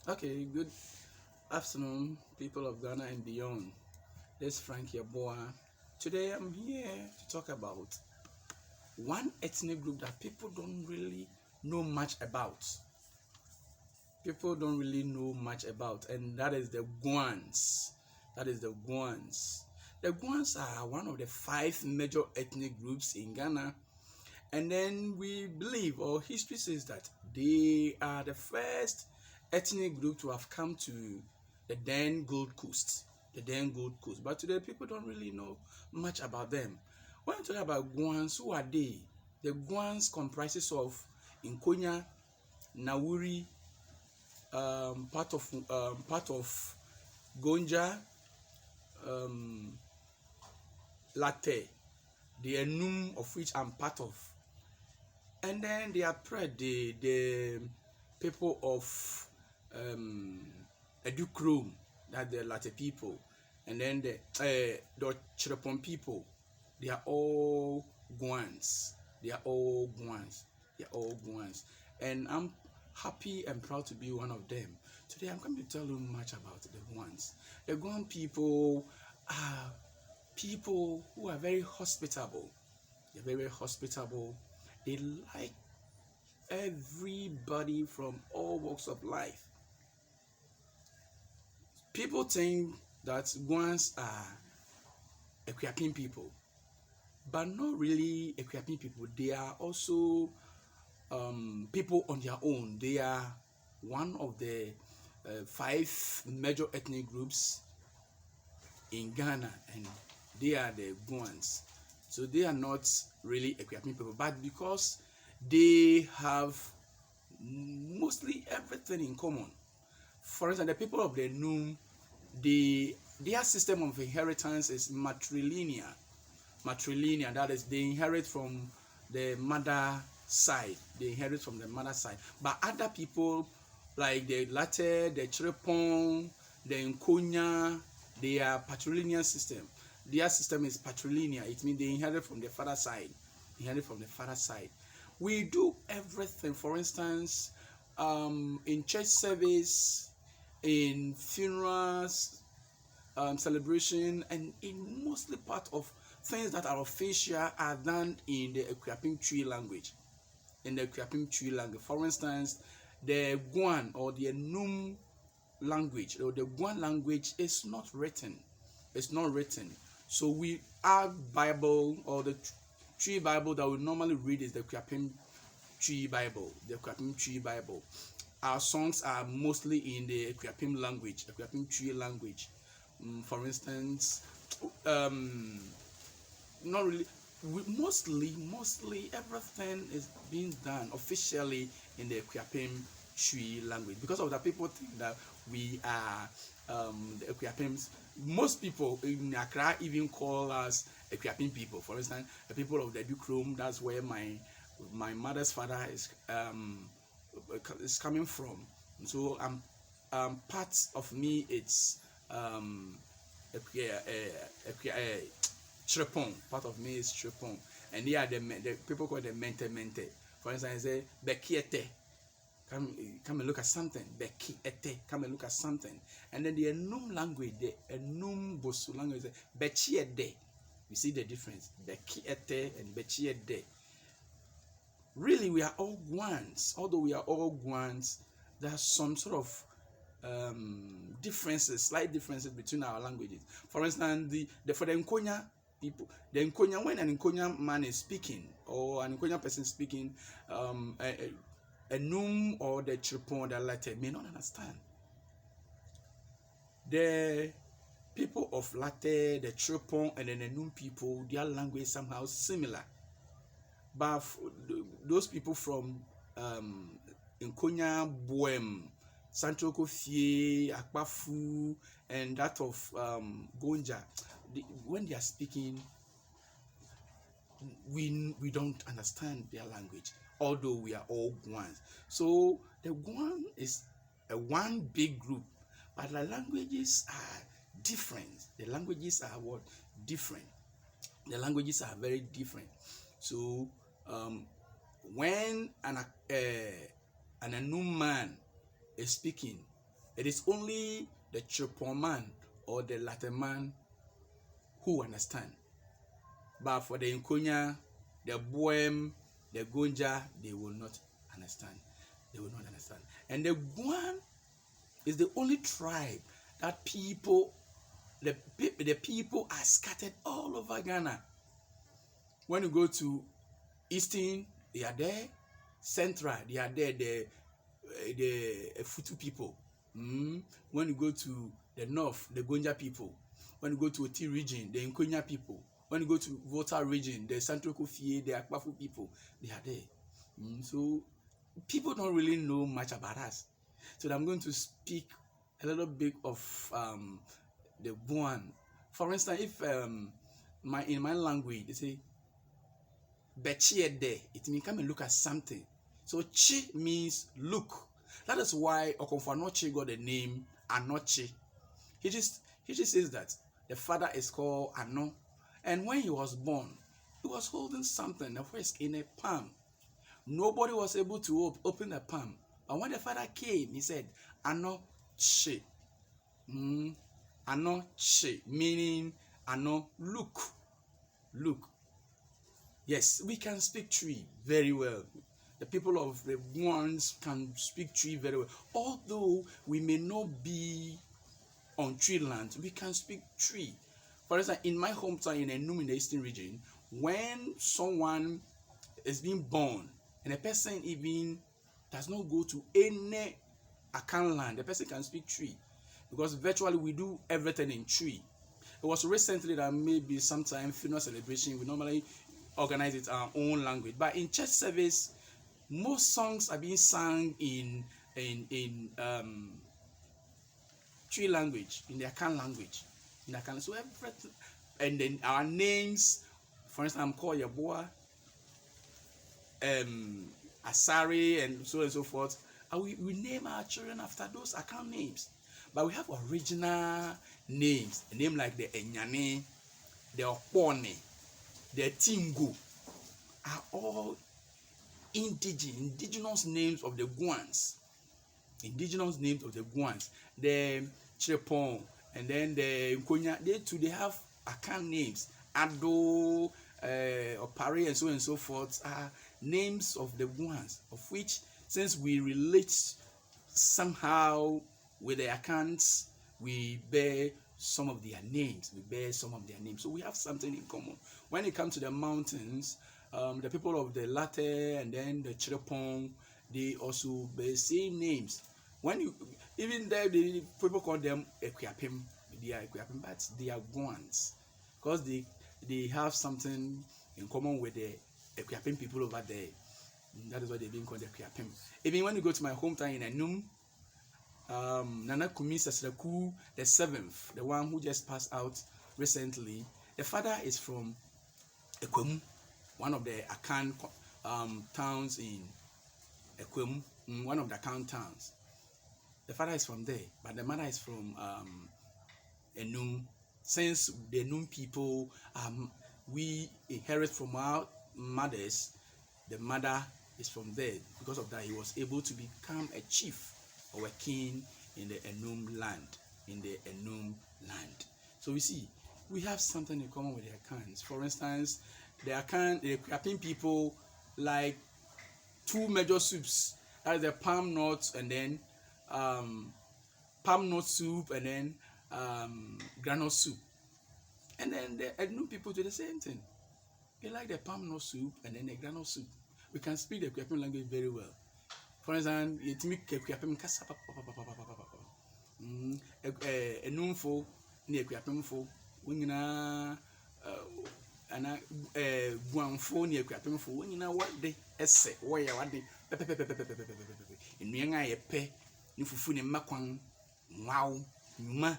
Okay, good afternoon, people of Ghana and beyond. This is Frank Yaboa. Today I'm here to talk about one ethnic group that people don't really know much about. People don't really know much about, and that is the Guans. That is the Guans. The Guans are one of the five major ethnic groups in Ghana, and then we believe, or history says that they are the first ethnic group to have come to the then Gold Coast. The then Gold Coast. But today people don't really know much about them. When you talk about Guans, who are they? The Guans comprises of Nkonya, Nawuri, part of Gonja, um, Larteh, the Anum of which I'm part of. And then they are spread the people of Edukrom, that the Latte people, and then the Chirapon people. They are all Guans. They are all Guans. They are all Guans. And I'm happy and proud to be one of them. Today I'm going to tell you much about the Guans. The Guan people are people who are very hospitable. They're very hospitable. They like everybody from all walks of life. People think that Guans are Equiapin people, but not really Equiapin people. They are also people on their own. They are one of the five major ethnic groups in Ghana, and they are the Guans. So they are not really Equiapin people, but because they have mostly everything in common. For instance, the people of the Num, their system of inheritance is matrilineal. Matrilineal, that is, they inherit from the mother side. They inherit from the mother side. But other people, like the Latte, the Chirepon, the Nkonya, they are patrilineal system. Their system is patrilineal. It means they inherit from the father side. Inherit from the father side. We do everything. For instance, in church service, in funerals, celebration, and in mostly part of things that are official are done in the Equiapim Tree language. In the Equiapim Tree language, for instance, the Guan or the Num language or the Guan language is not written. It's not written. So our Bible or the Tree Bible that we normally read is the Equiapim Tree Bible. The Equiapim Tree Bible. Our songs are mostly in the Equiapim language, Equiapim Tree language. For instance, not really. Mostly everything is being done officially in the Equiapim Tree language. Because of that, people think that we are the Equiapims. Most people in Accra even call us Equiapim people. For instance, the people of the Edukrom, that's where my mother's father is coming from. So part of me it's Shrepong. Part of me is Shrepong. And they are the people call them mente. For instance, say Bekiete. Come and look at something. Bekiete. Come and look at something. And then the Enum language, the Enum Bosu language, Bechiede. You see the difference. Bekiete and Bechiede. Really, we are all Guans. Although we are all Guans, there are some sort of differences, slight differences between our languages. For instance, for the Nkonya people, the Nkonya, when an Nkonya man is speaking or an Nkonya person speaking, a Num or the Chirpon or the Latte may not understand. The people of Latte, the Chirpon, and the Num people, their language is somehow similar. But those people from Nkonya, Boem, Santroko Fie, Akpafu, and that of Gonja, when they are speaking, we don't understand their language, although we are all Guans. So the Guan is a one big group, but the languages are different. The languages are different. The languages are very different. So when an Anum man is speaking, It is only the Chirpon man or the Latte man who understand. But for the Nkonya, the Boem, the Gonja, they will not understand. They will not understand. And the Guan is the only tribe that the people are scattered all over Ghana. When you go to Eastern, they are there. Central, they are there. The Futu people. When you go to the north, the Gonja people. When you go to Oti region, the Nkonya people. When you go to Volta region, the Central Kofie, the Akpafu people, they are there. So people don't really know much about us. So I'm going to speak a little bit of the Guan. For instance, if in my language they say "Bechie de," it means come and look at something. So "chi" means look. That is why Okonfanochi got the name Anochi. He just says that the father is called Ano, and when he was born, he was holding something, a whisk in a palm. Nobody was able to open the palm. But when the father came, he said, Ano Chi. Ano Chi, meaning Ano, look. Look. Yes, we can speak tree very well. The people of the Guans can speak tree very well. Although we may not be on tree land, we can speak tree. For instance, in my hometown in Anum in the Eastern region, when someone is being born and a person even does not go to any Akan land, the person can speak tree, because virtually we do everything in tree. It was recently that maybe sometime funeral celebration we normally organize it our own language, but in church service most songs are being sung in tree language, in the Akan language, in Akan. So everything, and then our names, for instance, I'm called Yaboa, Asari, and so forth. And we name our children after those Akan names. But we have original names, a name like the Enyane, the Okpone, the Tingo, are all indigenous names of the Guans. Indigenous names of the Guans. The Chirpon, and then the Nkonya, they have Akan names. Ado, Opare, and so forth are names of the Guans, of which, since we relate somehow with the Akans, we bear some of their names. So we have something in common. When it comes to the mountains, the people of the Larteh and then the Chirpon, they also bear same names. When you even there, the people call them Equiapim. They are Equiapim, but they are Guans, because they have something in common with the Equiapim people over there. That is why they're being called Equiapim. Even when you go to my hometown in Anum, Nana Kumi Sasraku the 7th, the one who just passed out recently, the father is from Ekwemu, one of the Akan towns in Ekwemu, one of the Akan towns. The father is from there, but the mother is from Enum. Since the Enum people, we inherit from our mothers, the mother is from there. Because of that, he was able to become a chief or a king in the Enum land. So we see, we have something in common with the Akans. For instance, the Akan people like two major soups. That is the palm nuts, and then palm nut soup, and then granite soup. And then the Enum people do the same thing. They like the palm nut soup and then the granite soup. We can speak the Equiapim language very well. For instance, it make Equiapim kasa Enumfo ni Equiapimfo. Wonyina ana Guanfo ni Equiapimfo. Wonyina wade ese woya wade pepepepepepepepepepe. Enuanga yepe ni fufu ni makwan wow nyuma.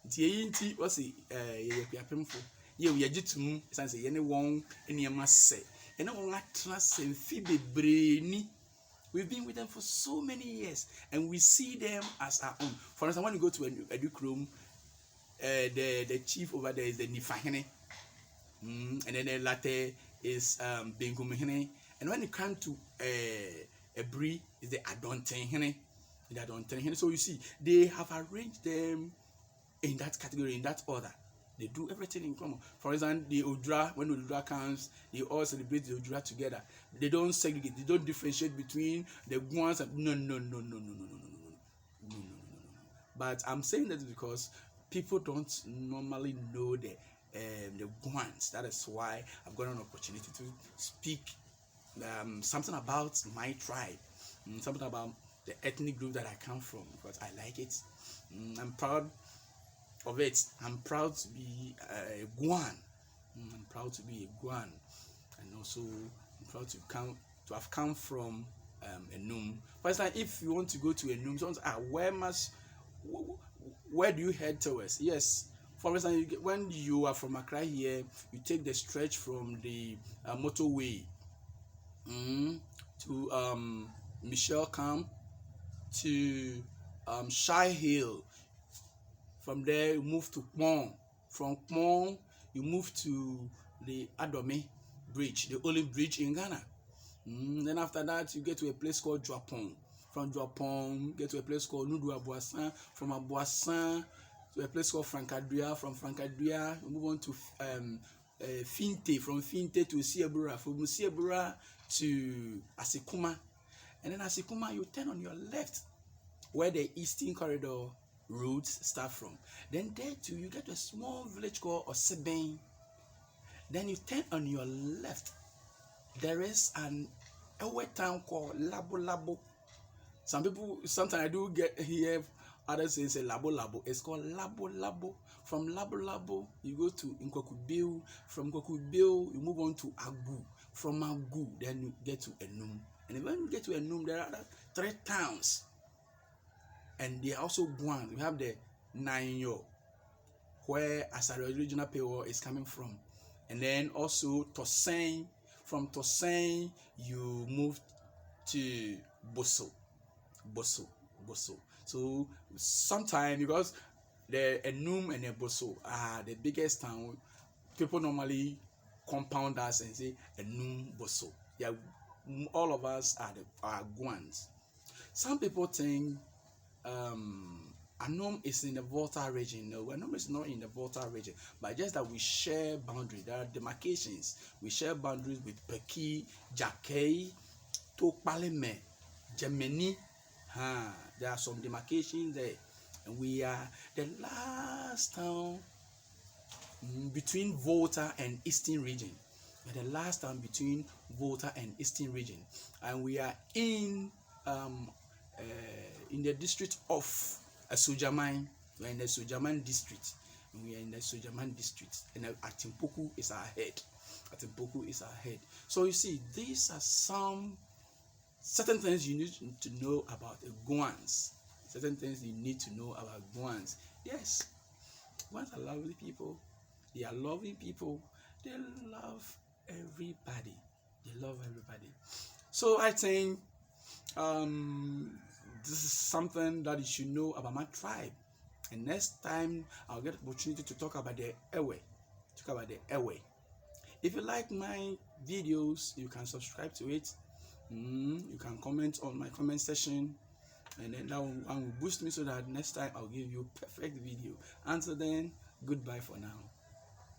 Nti eyinti wose Equiapimfo. Ye we agitum sanse ye ne won eniema se. Ene won atra se mfi bebre ni. We've been with them for so many years, and we see them as our own. For instance, when you go to Edukrom, the chief over there is the Nifahene, and then the latter is Bengumhene. And when you come to Ebri, is the Adontenhene. That on 10. So you see, they have arranged them in that category, in that order. They do everything in common. For example, the Odra, when the Odra comes, they all celebrate the Odra together. They don't segregate, they don't differentiate between the Guans and no. But I'm saying that because people don't normally know the Guans. That is why I've got an opportunity to speak something about my tribe, something about the ethnic group that I come from, because I like it. I'm proud of it. I'm proud to be a Guan. I'm proud to be a Guan, and also I'm proud to have come from Anum. For example, if you want to go to Anum, someone says, where do you head towards? Yes. For example, when you are from Accra here, you take the stretch from the motorway to Michelle Camp to Shy Hill. From there, you move to Guan. From Guan, you move to the Adome Bridge, the only bridge in Ghana. Then after that, you get to a place called Juapong. From Juapong, you get to a place called Nudu Abuasan. From Abuasan to a place called Frankadria. From Frankadria, you move on to Finte. From Finte to Siebura. From Siebura to Asikuma. And then Asikuma, you turn on your left, where the Eastern Corridor roads start from. Then there too, you get to a small village called Oseben. Then you turn on your left. There is an Ewe town called Labo Labo. Sometimes I do get here, others say Labo Labo. It's called Labo Labo. From Labo Labo, you go to Nkwakubil. From Nkwakubil, you move on to Agu. From Agu, then you get to Anum. And when you get to Anum, there are 3 towns. And they are also Guan. We have the Nanyo, where Asari original payroll is coming from. And then also Tosen. From Tosen, you move to Boso. So sometimes, because the Anum and the Boso are the biggest town, people normally compound us and say Anum Boso. Yeah, all of us are Guans. Some people think Anum is in the Volta region. No, Anum is not in the Volta region, but just that we share boundaries. There are demarcations. We share boundaries with Peki, Jakei, Tokpaleme, Gemini. There are some demarcations there, and we are the last town between Volta and Eastern region. We're the last town between Volta and Eastern region, and we are in the district of Sojaman. We are in the Sojaman district. And Atimpoku is our head. So you see, these are some certain things you need to know about Guans. Certain things you need to know about Guans. Yes, Guans are lovely people. They are loving people. They love everybody. So I think this is something that you should know about my tribe. And next time I'll get the opportunity to talk about the Ewe. If you like my videos, you can subscribe to it. You can comment on my comment section, and then that will boost me so that next time I'll give you perfect video. Until then, goodbye for now.